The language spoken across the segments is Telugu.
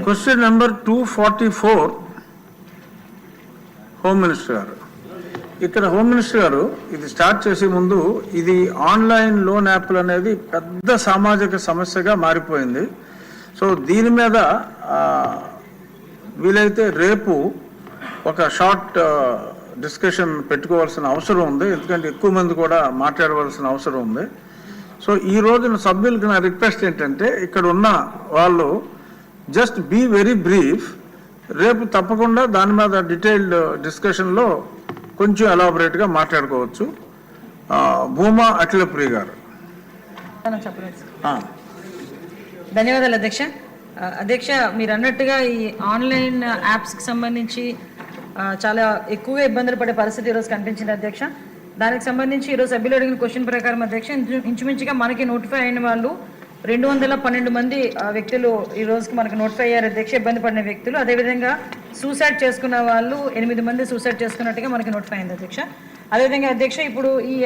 క్వశ్చన్ నెంబర్ 244 హోమ్ మినిస్టర్ గారు. ఇక్కడ హోమ్ మినిస్టర్ గారు ఇది స్టార్ట్ చేసే ముందు ఇది ఆన్లైన్ లోన్ యాప్లు అనేది పెద్ద సామాజిక సమస్యగా మారిపోయింది. సో దీని మీద వీలైతే రేపు ఒక షార్ట్ డిస్కషన్ పెట్టుకోవాల్సిన అవసరం ఉంది, ఎందుకంటే ఎక్కువ మంది కూడా మాట్లాడవలసిన అవసరం ఉంది. సో ఈ రోజున సభ్యులకి నా రిక్వెస్ట్ ఏంటంటే ఇక్కడ ఉన్న వాళ్ళు జస్ట్ బీ వెరీ బ్రీఫ్. రేపు తప్పకుండా దాని మీద డీటెయిల్డ్ డిస్కషన్లో కొంచెం ఎలాబొరేట్గా మాట్లాడుకోవచ్చు. భూమా అఖిలప్రియ గారు. ధన్యవాదాలు అధ్యక్ష. అధ్యక్ష, మీరు అన్నట్టుగా ఈ ఆన్లైన్ యాప్స్కి సంబంధించి చాలా ఎక్కువగా ఇబ్బందులు పడే పరిస్థితి ఈరోజు కనిపించింది అధ్యక్ష. దానికి సంబంధించి ఈరోజు సభ్యులు అడిగిన క్వశ్చన్ ప్రకారం అధ్యక్ష, ఇంచుమించుగా మనకి నోటిఫై అయిన వాళ్ళు 212 మంది వ్యక్తులు ఈ రోజుకి మనకు నోటిఫై అయ్యారు అధ్యక్ష, ఇబ్బంది పడిన వ్యక్తులు. అదేవిధంగా సూసైడ్ చేసుకున్న వాళ్ళు 8 మంది సూసైడ్ చేసుకున్నట్టుగా మనకి నోటిఫై అయింది అధ్యక్ష. అదేవిధంగా అధ్యక్ష, ఇప్పుడు ఈ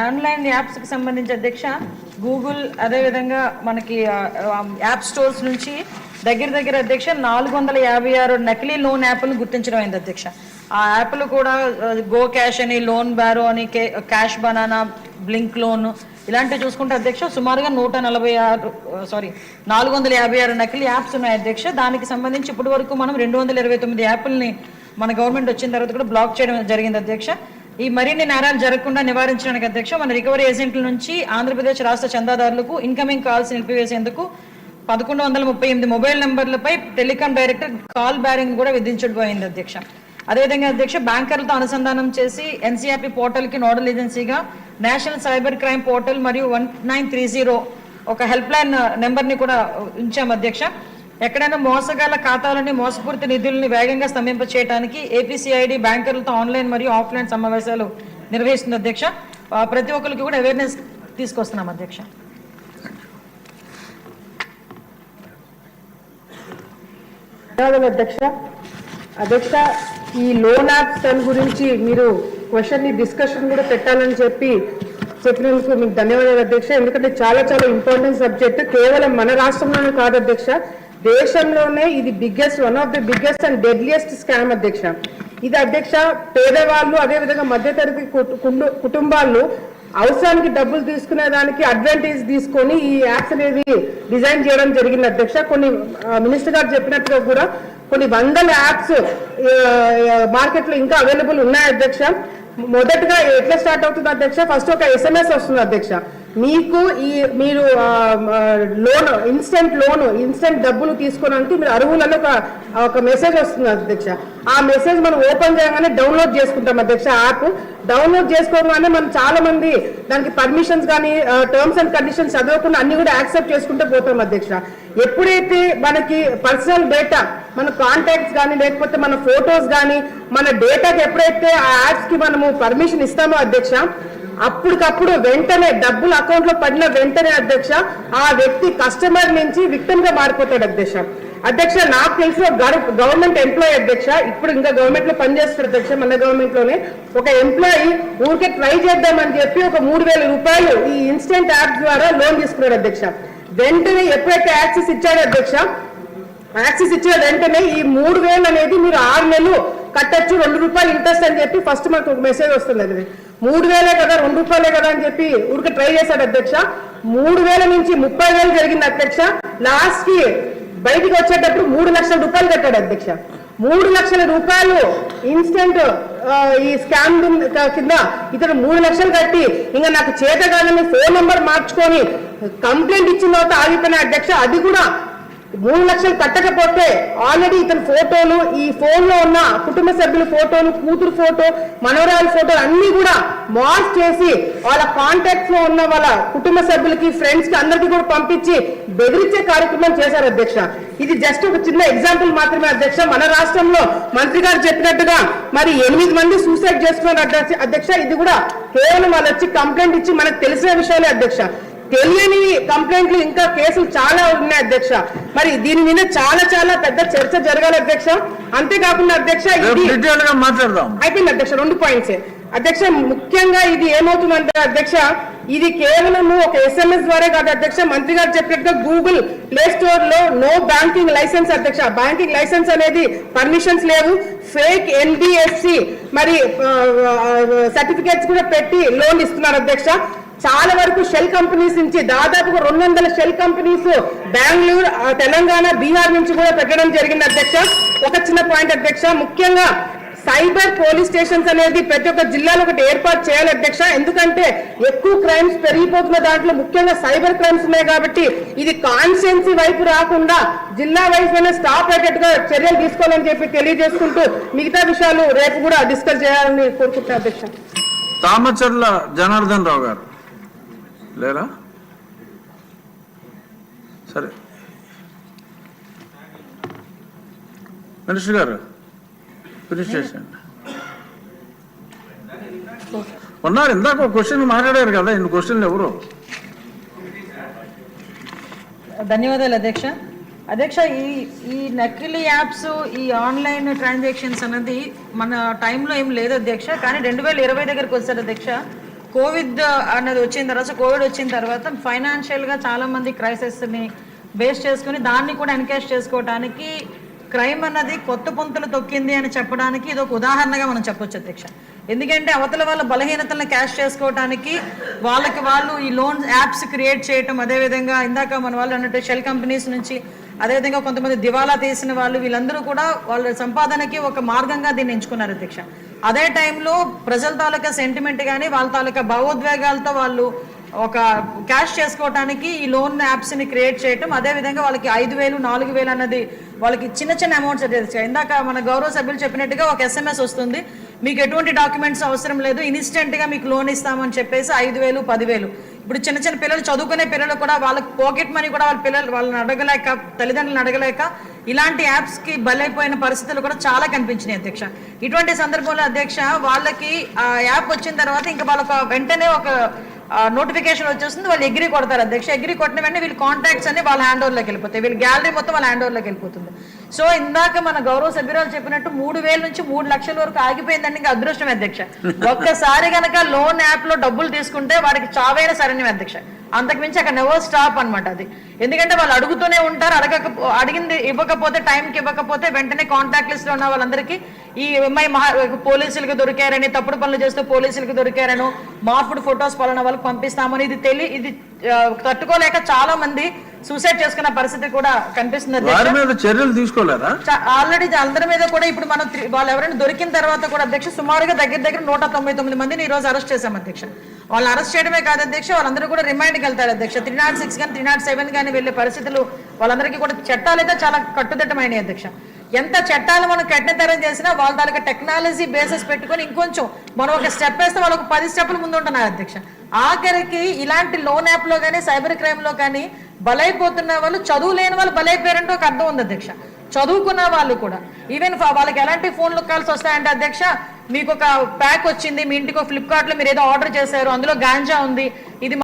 ఆన్లైన్ యాప్స్కి సంబంధించి అధ్యక్ష, గూగుల్ అదేవిధంగా మనకి యాప్ స్టోర్స్ నుంచి దగ్గర అధ్యక్ష 456 నకిలీ లోన్ యాప్లను గుర్తించడం అయింది అధ్యక్ష. ఆ యాప్లు కూడా గో క్యాష్ అని, లోన్ బ్యారో అని, క్యాష్ బనానా, బ్లింక్ లోన్ ఇలాంటివి చూసుకుంటే అధ్యక్ష సుమారుగా 456 నకిలీ యాప్స్ ఉన్నాయి అధ్యక్ష. దానికి సంబంధించి ఇప్పటి వరకు మనం 229 యాప్లని మన గవర్నమెంట్ వచ్చిన తర్వాత కూడా బ్లాక్ చేయడం జరిగింది అధ్యక్ష. ఈ మరిన్ని నేరాలు జరగకుండా నివారించడానికి అధ్యక్ష మన రికవరీ ఏజెంట్ల నుంచి ఆంధ్రప్రదేశ్ రాష్ట్ర చందాదారులకు incoming calls నిలిపివేసేందుకు 1138 mobile నెంబర్లపై telecom director call bearing కూడా విధించబోయింది అధ్యక్ష. అదేవిధంగా అధ్యక్ష, బ్యాంకర్లతో అనుసంధానం చేసి ఎన్సీఆర్పీ పోర్టల్కి nodal ఏజెన్సీగా national cyber crime portal మరియు 1930 ఒక హెల్ప్ లైన్ నెంబర్ని కూడా ఉంచాం అధ్యక్ష. ఎక్కడైనా మోసగాల ఖాతాలని, మోసపూరిత నిధులని వేగంగా స్తంభింప చేయడానికి ఏపీసీఐడి బ్యాంకర్లతో ఆన్లైన్ మరియు ఆఫ్లైన్ సమావేశాలు నిర్వహిస్తుంది అధ్యక్ష. ప్రతి ఒక్కరికి కూడా అవేర్నెస్ తీసుకొస్తున్నాం అధ్యక్ష. అధ్యక్ష, ఈ లోన్ యాప్స్ దాని గురించి మీరు క్వశ్చన్ డిస్కషన్ కూడా పెట్టాలని చెప్పినందుకు మీకు ధన్యవాదాలు అధ్యక్ష. ఎందుకంటే చాలా ఇంపార్టెంట్ సబ్జెక్ట్. కేవలం మన రాష్ట్రంలోనే కాదు అధ్యక్ష, దేశంలోనే ఇది one of the biggest and deadliest scam అధ్యక్ష. ఇది అధ్యక్ష పేదవాళ్ళు అదేవిధంగా మధ్యతరగతి కుటుంబాలు అవసరానికి డబ్బులు తీసుకునే దానికి అడ్వాంటేజ్ తీసుకొని ఈ యాప్స్ అనేది డిజైన్ చేయడం జరిగింది అధ్యక్ష. కొన్ని మినిస్టర్ గారు చెప్పినట్టుగా కూడా కొన్ని వందల యాప్స్ మార్కెట్లో ఇంకా అవైలబుల్ ఉన్నాయి అధ్యక్ష. మొదటగా ఎట్లా స్టార్ట్ అవుతుంది అధ్యక్ష, ఫస్ట్ ఒక SMS వస్తుంది అధ్యక్ష. మీరు ఇన్స్టెంట్ డబ్బులు తీసుకోవడానికి మీరు అర్హులని ఒక మెసేజ్ వస్తుంది అధ్యక్ష. ఆ మెసేజ్ మనం ఓపెన్ చేయగానే డౌన్లోడ్ చేసుకుంటాం అధ్యక్ష. యాప్ డౌన్లోడ్ చేసుకోగానే మనం చాలా మంది దానికి పర్మిషన్స్ కానీ టర్మ్స్ అండ్ కండిషన్స్ చదవకుండా అన్ని కూడా యాక్సెప్ట్ చేసుకుంటూ పోతాం అధ్యక్ష. ఎప్పుడైతే మనకి పర్సనల్ డేటా, మన కాంటాక్ట్స్ కానీ లేకపోతే మన ఫొటోస్ కానీ మన డేటాకి ఎప్పుడైతే ఆ యాప్స్ కి మనము పర్మిషన్ ఇస్తామో అధ్యక్ష, అప్పటికప్పుడు వెంటనే డబ్బులు అకౌంట్ లో పడిన వెంటనే అధ్యక్ష ఆ వ్యక్తి కస్టమర్ నుంచి విక్టిమ్ గా మారిపోతాడు అధ్యక్ష. నాకు తెలిసిన గవర్నమెంట్ ఎంప్లాయీ అధ్యక్ష, ఇప్పుడు ఇంకా గవర్నమెంట్ లో పనిచేస్తాడు అధ్యక్ష. మన గవర్నమెంట్ లోనే ఒక ఎంప్లాయీ ఊరికే ట్రై చేద్దామని చెప్పి ఒక 3,000 రూపాయలు ఈ ఇన్స్టెంట్ యాప్ ద్వారా లోన్ తీసుకున్నాడు అధ్యక్ష. వెంటనే ఎప్పుడైతే యాక్సెస్ ఇచ్చాడో అధ్యక్ష, యాక్సెస్ ఇచ్చిన వెంటనే ఈ 3,000 అనేది మీరు 6 నెలలు కట్టచ్చు, 2 రూపాయలు ఇంట్రెస్ట్ అని చెప్పి ఫస్ట్ మనకు ఒక మెసేజ్ వస్తుంది. అది 3,000 కదా 2 రూపాయలే కదా అని చెప్పి ఊరికి ట్రై చేశాడు అధ్యక్ష. 3,000 నుంచి 30,000 జరిగింది అధ్యక్ష. లాస్ట్ కి బయటికి వచ్చేటప్పుడు 3 లక్షల రూపాయలు కట్టాడు అధ్యక్ష. 3 లక్షల రూపాయలు ఇన్స్టెంట్ ఈ స్కామ్ కింద ఇతను 3 లక్షలు కట్టి ఇంకా నాకు చేత కాదని ఫోన్ నెంబర్ మార్చుకొని కంప్లైంట్ ఇచ్చిన తర్వాత ఆగిపోయిన అధ్యక్ష. అది కూడా 3 లక్షలు కట్టకపోతే ఆల్రెడీ ఇతని ఫోటోలు, ఈ ఫోన్ లో ఉన్న కుటుంబ సభ్యుల ఫోటోలు, కూతురు ఫోటో, మనవరాల ఫోటోలు అన్ని కూడా మార్క్ చేసి వాళ్ళ కాంటాక్ట్స్ లో ఉన్న వాళ్ళ కుటుంబ సభ్యులకి, ఫ్రెండ్స్ కి అందరికీ కూడా పంపించి బెదిరించే కార్యక్రమం చేశారు అధ్యక్ష. ఇది జస్ట్ ఒక చిన్న ఎగ్జాంపుల్ మాత్రమే అధ్యక్ష. మన రాష్ట్రంలో మంత్రి గారు చెప్పినట్టుగా మరి 8 మంది సూసైడ్ చేసుకున్నారు అధ్యక్ష. ఇది కూడా కేవలం వాళ్ళు వచ్చి కంప్లైంట్ ఇచ్చి మనకు తెలిసిన విషయాలే అధ్యక్ష. తెలియని కంప్లైంట్లు ఇంకా కేసులు చాలా ఉన్నాయి అధ్యక్ష. మరి దీని మీద చాలా పెద్ద చర్చ జరగాలి అధ్యక్ష. అంతేకాకుండా అధ్యక్ష అయిపోయింది అధ్యక్ష. 2 పాయింట్స్ అధ్యక్ష. ముఖ్యంగా ఇది ఏమవుతుందంటే అధ్యక్ష, ఇది కేవలం ఒక SMS ద్వారా కాదు అధ్యక్ష. మంత్రి గారు చెప్పినట్టుగా గూగుల్ ప్లే స్టోర్ లో నో బ్యాంకింగ్ లైసెన్స్ అధ్యక్ష. బ్యాంకింగ్ లైసెన్స్ అనేది పర్మిషన్స్ లేవు. ఫేక్ NBFC మరి సర్టిఫికేట్స్ కూడా పెట్టి లోన్ ఇస్తున్నారు అధ్యక్ష. చాలా వరకు షెల్ కంపెనీస్ నుంచి దాదాపుగా 200 షెల్ కంపెనీస్ బెంగళూరు, తెలంగాణ, బీహార్ నుంచి కూడా పెట్టడం జరిగింది అధ్యక్ష. ఒక చిన్న పాయింట్ అధ్యక్ష, ముఖ్యంగా సైబర్ పోలీస్ స్టేషన్స్ అనేది ప్రతి ఒక్క జిల్లాలో ఒకటి ఏర్పాటు చేయాలి అధ్యక్ష. ఎందుకంటే ఎక్కువ క్రైమ్స్ పెరిగిపోతున్న దాంట్లో ముఖ్యంగా సైబర్ క్రైమ్స్ ఉన్నాయి కాబట్టి ఇది కాన్స్టిట్యున్సీ వైపు రాకుండా జిల్లా వైపు స్టాప్ అయ్యేట్టుగా చర్యలు తీసుకోవాలని చెప్పి తెలియజేసుకుంటూ మిగతా విషయాలు రేపు కూడా డిస్కస్ చేయాలని కోరుకుంటున్నాను అధ్యక్ష. తామచర్ల జనార్దన్ రావు గారు లేరా? సరే మినిస్టర్ గారు ఫినిష్ చేసేయండి. ఉన్నారు, ఇందాక ఒక క్వశ్చన్ మాట్లాడారు కదా, ఇన్ని క్వశ్చన్లు ఎవరు? ధన్యవాదాలు అధ్యక్ష. అధ్యక్ష, ఈ నకిలీ యాప్స్, ఈ ఆన్లైన్ ట్రాన్సాక్షన్స్ అన్నది మన టైంలో ఏం లేదు అధ్యక్ష. కానీ 2020 దగ్గరకు వస్తారు అధ్యక్ష. కోవిడ్ అన్నది వచ్చిన తర్వాత, కోవిడ్ వచ్చిన తర్వాత ఫైనాన్షియల్గా చాలామంది క్రైసిస్ని బేస్ చేసుకుని దాన్ని కూడా ఎన్కేష్ చేసుకోవడానికి క్రైమ్ అన్నది కొత్త పొంతులు తొక్కింది అని చెప్పడానికి ఇది ఒక ఉదాహరణగా మనం చెప్పొచ్చు అధ్యక్ష. ఎందుకంటే అవతల వాళ్ళ బలహీనతలను క్యాష్ చేసుకోవడానికి వాళ్ళు ఈ లోన్ యాప్స్ క్రియేట్ చేయటం, అదేవిధంగా ఇందాక మన వాళ్ళు అన్నట్టు షెల్ కంపెనీస్ నుంచి, అదేవిధంగా కొంతమంది దివాలా తీసిన వాళ్ళు, వీళ్ళందరూ కూడా వాళ్ళ సంపాదనకి ఒక మార్గంగా దీన్ని ఎంచుకున్నారు అధ్యక్ష. అదే టైంలో ప్రజల తాలూకా సెంటిమెంట్ కానీ వాళ్ళ తాలూకా భావోద్వేగాలతో వాళ్ళు ఒక క్యాష్ చేసుకోవడానికి ఈ లోన్ యాప్స్ని క్రియేట్ చేయటం, అదేవిధంగా వాళ్ళకి 5,000, 4,000 అన్నది వాళ్ళకి చిన్న చిన్న అమౌంట్స్ అధ్యక్ష. ఇందాక మన గౌరవ సభ్యులు చెప్పినట్టుగా ఒక SMS వస్తుంది, మీకు ఎటువంటి డాక్యుమెంట్స్ అవసరం లేదు, ఇన్స్టెంట్గా మీకు లోన్ ఇస్తామని చెప్పేసి 5,000, 10,000. ఇప్పుడు చిన్న చిన్న పిల్లలు, చదువుకునే పిల్లలు కూడా వాళ్ళకి పాకెట్ మనీ కూడా వాళ్ళని అడగలేక, తల్లిదండ్రులను అడగలేక ఇలాంటి యాప్స్కి బలైపోయిన పరిస్థితులు కూడా చాలా కనిపించినాయి అధ్యక్ష. ఇటువంటి సందర్భంలో అధ్యక్ష వాళ్ళకి ఆ యాప్ వచ్చిన తర్వాత ఇంకా వాళ్ళకి వెంటనే ఒక నోటిఫికేషన్ వచ్చేస్తుంది, వాళ్ళు ఎగ్రీ కొడతారు అధ్యక్ష. ఎగ్రీ కొట్టిన వెంటనే వీళ్ళ కాంటాక్ట్స్ అన్ని వాళ్ళ హ్యాండ్ ఓవర్లోకి వెళ్ళిపోతాయి, వీళ్ళ గ్యాలరీ మొత్తం వాళ్ళ హ్యాండ్ ఓవర్లోకి వెళ్ళిపోతుంది. సో ఇందాక మన గౌరవ సభ్యురాలు చెప్పినట్టు 3,000 నుంచి 3 లక్షల వరకు ఆగిపోయిందండి. ఇంకా అదృష్టం అధ్యక్ష. ఒక్కసారి కనుక లోన్ యాప్ లో డబ్బులు తీసుకుంటే వాడికి చావైన సరైన అధ్యక్ష. అంతకుమించి అక్కడ నెవర్ స్టాప్ అనమాట అది. ఎందుకంటే వాళ్ళు అడుగుతూనే ఉంటారు, అడిగింది ఇవ్వకపోతే, టైంకి ఇవ్వకపోతే వెంటనే కాంటాక్ట్ లిస్ట్ లో ఉన్న వాళ్ళందరికీ ఈ ఎంఐ పోలీసులకు దొరికారని, తప్పుడు పనులు చేస్తూ పోలీసులకు దొరికారను, మార్పుడు ఫొటోస్ పలానా వాళ్ళకి పంపిస్తామని ఇది తట్టుకోలేక చాలా మంది సూసైడ్ చేసుకున్న పరిస్థితి కూడా కనిపిస్తుంది. చర్యలు తీసుకోలేదా? ఆల్రెడీ అందరి మీద కూడా ఇప్పుడు మనం వాళ్ళు ఎవరైనా దొరికిన తర్వాత కూడా అధ్యక్ష సుమారుగా దగ్గర 199 మందిని ఈ రోజు అరెస్ట్ చేశాం అధ్యక్ష. వాళ్ళని అరెస్ట్ చేయడమే కాదు అధ్యక్ష, వాళ్ళందరూ కూడా రిమైండ్కి వెళ్తారు అధ్యక్ష. 306 కానీ 307 కానీ వెళ్ళే పరిస్థితులు వాళ్ళందరికీ కూడా చట్టాలు అయితే చాలా కట్టుదిట్టమైనవి అధ్యక్ష. ఎంత చట్టాలు మనం కఠినతరం చేసినా వాళ్ళ తాలూకా టెక్నాలజీ బేసెస్ పెట్టుకొని ఇంకొంచెం మనం ఒక స్టెప్ వేస్తే వాళ్ళకు 10 స్టెప్పులు ముందు ఉంటున్నారు అధ్యక్ష. ఆఖరికి ఇలాంటి లోన్ యాప్లో కానీ సైబర్ క్రైమ్లో కానీ బలైపోతున్న వాళ్ళు చదువు లేని వాళ్ళు బలైపోయారంటే ఒక అర్థం ఉంది అధ్యక్ష. చదువుకున్న వాళ్ళు కూడా ఈవెన్ వాళ్ళకి ఎలాంటి ఫోన్లు కాల్స్ వస్తాయంటే అధ్యక్ష, మీకు ఒక ప్యాక్ వచ్చింది, మీ ఇంటికి ఫ్లిప్కార్ట్లో మీరు ఏదో ఆర్డర్ చేశారు, అందులో గాంజా ఉంది,